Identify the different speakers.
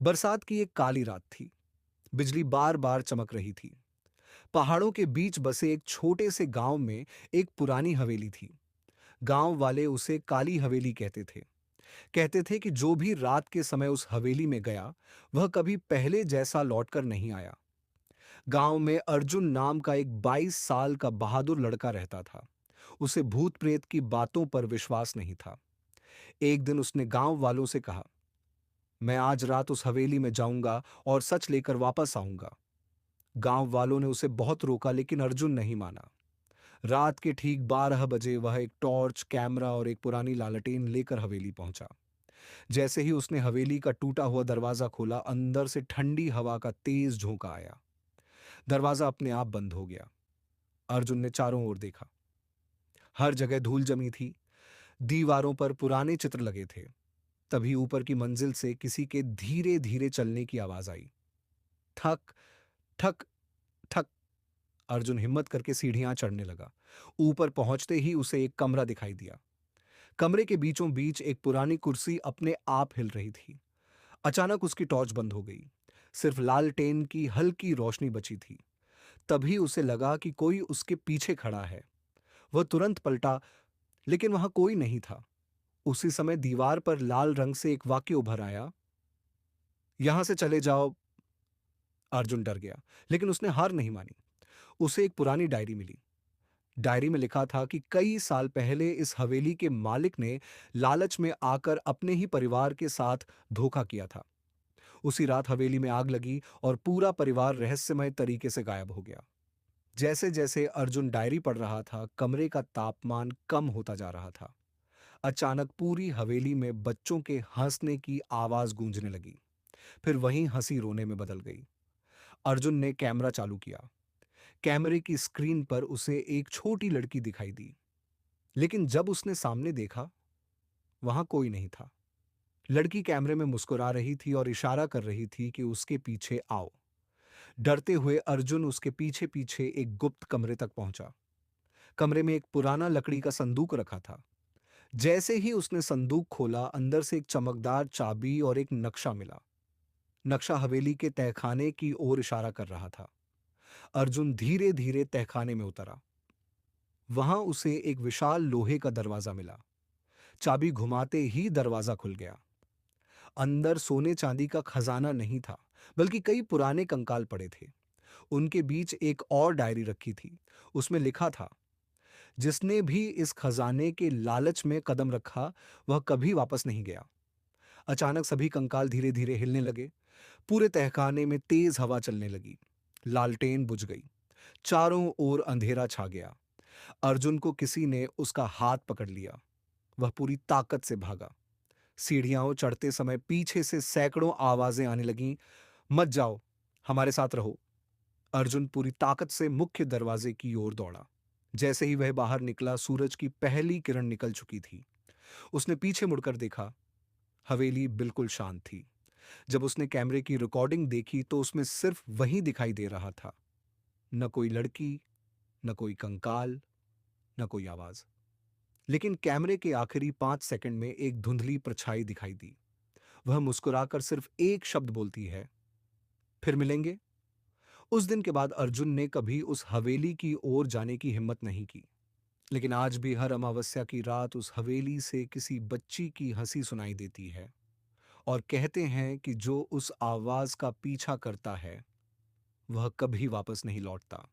Speaker 1: बरसात की एक काली रात थी। बिजली बार बार चमक रही थी। पहाड़ों के बीच बसे एक छोटे से गांव में एक पुरानी हवेली थी। गांव वाले उसे काली हवेली कहते थे। कहते थे कि जो भी रात के समय उस हवेली में गया, वह कभी पहले जैसा लौटकर नहीं आया। गांव में अर्जुन नाम का एक 22 साल का बहादुर लड़का रहता था। उसे भूत प्रेत की बातों पर विश्वास नहीं था। एक दिन उसने गांव वालों से कहा, मैं आज रात उस हवेली में जाऊंगा और सच लेकर वापस आऊंगा। गांव वालों ने उसे बहुत रोका, लेकिन अर्जुन नहीं माना। रात के ठीक 12 बजे वह एक टॉर्च, कैमरा और एक पुरानी लालटेन लेकर हवेली पहुंचा। जैसे ही उसने हवेली का टूटा हुआ दरवाजा खोला, अंदर से ठंडी हवा का तेज झोंका आया। दरवाजा अपने आप बंद हो गया। अर्जुन ने चारों ओर देखा। हर जगह धूल जमी थी। दीवारों पर पुराने चित्र लगे थे। तभी ऊपर की मंजिल से किसी के धीरे धीरे चलने की आवाज आई। ठक, ठक, ठक। अर्जुन हिम्मत करके सीढ़ियां चढ़ने लगा। ऊपर पहुंचते ही उसे एक कमरा दिखाई दिया। कमरे के बीचों बीच एक पुरानी कुर्सी अपने आप हिल रही थी। अचानक उसकी टॉर्च बंद हो गई। सिर्फ लालटेन की हल्की रोशनी बची थी। तभी उसे लगा कि कोई उसके पीछे खड़ा है। वह तुरंत पलटा, लेकिन वहां कोई नहीं था। उसी समय दीवार पर लाल रंग से एक वाक्य उभर आया, यहां से चले जाओ। अर्जुन डर गया, लेकिन उसने हार नहीं मानी। उसे एक पुरानी डायरी मिली। डायरी में लिखा था कि कई साल पहले इस हवेली के मालिक ने लालच में आकर अपने ही परिवार के साथ धोखा किया था। उसी रात हवेली में आग लगी और पूरा परिवार रहस्यमय तरीके से गायब हो गया। जैसे जैसे अर्जुन डायरी पढ़ रहा था, कमरे का तापमान कम होता जा रहा था। अचानक पूरी हवेली में बच्चों के हंसने की आवाज गूंजने लगी। फिर वहीं हंसी रोने में बदल गई। अर्जुन ने कैमरा चालू किया। कैमरे की स्क्रीन पर उसे एक छोटी लड़की दिखाई दी। लेकिन जब उसने सामने देखा, वहां कोई नहीं था। लड़की कैमरे में मुस्कुरा रही थी और इशारा कर रही थी कि उसके पीछे आओ। डरते हुए अर्जुन उसके पीछे पीछे एक गुप्त कमरे तक पहुंचा। कमरे में एक पुराना लकड़ी का संदूक रखा था। जैसे ही उसने संदूक खोला, अंदर से एक चमकदार चाबी और एक नक्शा मिला। नक्शा हवेली के तहखाने की ओर इशारा कर रहा था। अर्जुन धीरे धीरे तहखाने में उतरा। वहां उसे एक विशाल लोहे का दरवाजा मिला। चाबी घुमाते ही दरवाजा खुल गया। अंदर सोने चांदी का खजाना नहीं था, बल्कि कई पुराने कंकाल पड़े थे। उनके बीच एक और डायरी रखी थी। उसमें लिखा था, जिसने भी इस खजाने के लालच में कदम रखा, वह कभी वापस नहीं गया। अचानक सभी कंकाल धीरे धीरे हिलने लगे। पूरे तहखाने में तेज हवा चलने लगी। लालटेन बुझ गई। चारों ओर अंधेरा छा गया। अर्जुन को किसी ने उसका हाथ पकड़ लिया। वह पूरी ताकत से भागा। सीढ़ियां चढ़ते समय पीछे से सैकड़ों आवाजें आने लगीं, मत जाओ, हमारे साथ रहो। अर्जुन पूरी ताकत से मुख्य दरवाजे की ओर दौड़ा। जैसे ही वह बाहर निकला, सूरज की पहली किरण निकल चुकी थी। उसने पीछे मुड़कर देखा। हवेली बिल्कुल शांत थी। जब उसने कैमरे की रिकॉर्डिंग देखी, तो उसमें सिर्फ वही दिखाई दे रहा था। न कोई लड़की, न कोई कंकाल, न कोई आवाज। लेकिन कैमरे के आखिरी 5 सेकंड में एक धुंधली परछाई दिखाई दी। वह मुस्कुराकर सिर्फ एक शब्द बोलती है, फिर मिलेंगे। उस दिन के बाद अर्जुन ने कभी उस हवेली की ओर जाने की हिम्मत नहीं की। लेकिन आज भी हर अमावस्या की रात उस हवेली से किसी बच्ची की हंसी सुनाई देती है। और कहते हैं कि जो उस आवाज का पीछा करता है, वह कभी वापस नहीं लौटता।